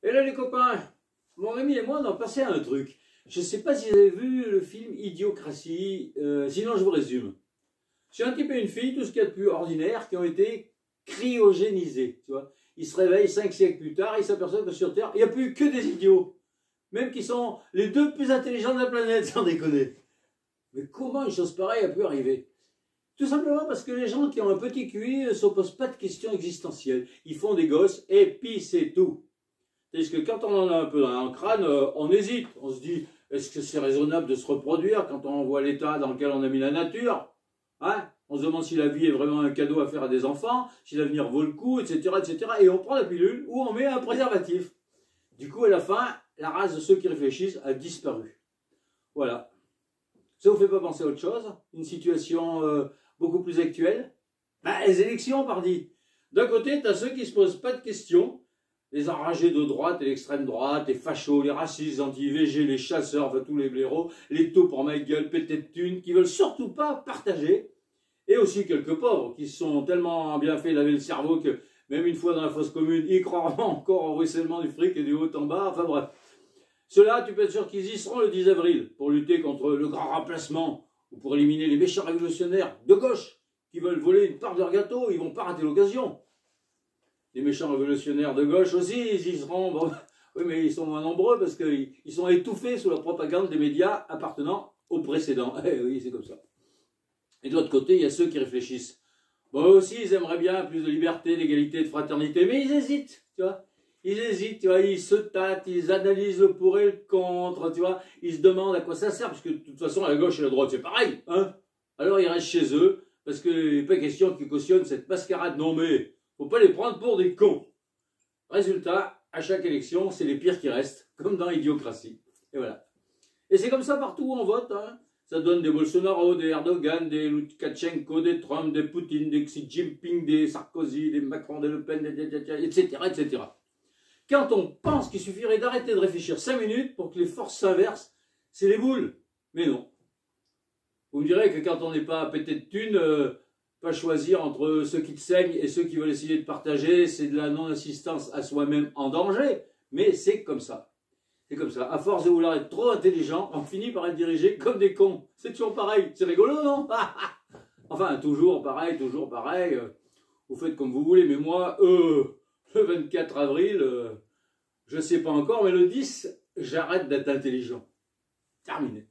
Et là les copains, mon Rémi et moi on a passé à un truc. Je ne sais pas si vous avez vu le film Idiocratie, sinon je vous résume. C'est un type et une fille, tout ce qu'il y a de plus ordinaire, qui ont été cryogénisés. Tu vois. Ils se réveillent 5 siècles plus tard, ils s'aperçoivent que sur Terre, il n'y a plus que des idiots. Même qui sont les deux plus intelligents de la planète, sans déconner. Mais comment une chose pareille a pu arriver? Tout simplement parce que les gens qui ont un petit QI ne se posent pas de questions existentielles. Ils font des gosses et puis c'est tout. C'est-à-dire que quand on en a un peu dans le crâne, on hésite. On se dit, est-ce que c'est raisonnable de se reproduire quand on voit l'état dans lequel on a mis la nature, hein? On se demande si la vie est vraiment un cadeau à faire à des enfants, si l'avenir vaut le coup, etc., etc. Et on prend la pilule ou on met un préservatif. Du coup, à la fin, la race de ceux qui réfléchissent a disparu. Voilà. Ça vous fait pas penser à autre chose? Une situation beaucoup plus actuelle? Les élections, pardi. D'un côté, tu as ceux qui ne se posent pas de questions, les enragés de droite et l'extrême droite, les fachos, les racistes, les anti-IVG, les chasseurs, enfin tous les blaireaux, les taupes en ma gueule, pétés de thunes, qui veulent surtout pas partager. Et aussi quelques pauvres qui se sont tellement bien fait laver le cerveau que même une fois dans la fosse commune, ils croient encore au ruissellement du fric et du haut en bas. Enfin bref. Ceux-là, tu peux être sûr qu'ils y seront le 10 avril pour lutter contre le grand remplacement ou pour éliminer les méchants révolutionnaires de gauche qui veulent voler une part de leur gâteau. Ils vont pas rater l'occasion. Les méchants révolutionnaires de gauche aussi, ils y seront. Bon, oui, mais ils sont moins nombreux parce qu'ils sont étouffés sous la propagande des médias appartenant aux précédents. Eh oui, c'est comme ça. Et de l'autre côté, il y a ceux qui réfléchissent. Bon, eux aussi, ils aimeraient bien plus de liberté, d'égalité, de fraternité, mais ils hésitent, tu vois. Ils hésitent, tu vois, ils se tâtent, ils analysent le pour et le contre, tu vois. Ils se demandent à quoi ça sert, parce que de toute façon, à la gauche et à la droite, c'est pareil, hein. Alors ils restent chez eux, parce qu'il n'est pas question qu'ils cautionnent cette mascarade. Non mais, faut pas les prendre pour des cons. Résultat, à chaque élection, c'est les pires qui restent, comme dans Idiocratie. Et voilà. Et c'est comme ça partout où on vote, hein. Ça donne des Bolsonaro, des Erdogan, des Loukachenko, des Trump, des Poutine, des Xi Jinping, des Sarkozy, des Macron, des Le Pen, etc., etc. Quand on pense qu'il suffirait d'arrêter de réfléchir 5 minutes pour que les forces s'inversent, c'est les boules. Mais non. Vous me direz que quand on n'est pas pété de thunes, pas choisir entre ceux qui te saignent et ceux qui veulent essayer de partager, c'est de la non-assistance à soi-même en danger. Mais c'est comme ça. C'est comme ça. À force de vouloir être trop intelligent, on finit par être dirigé comme des cons. C'est toujours pareil. C'est rigolo, non? Enfin, toujours pareil, toujours pareil. Vous faites comme vous voulez. Mais moi, le 24 avril, je ne sais pas encore, mais le 10, j'arrête d'être intelligent. Terminé.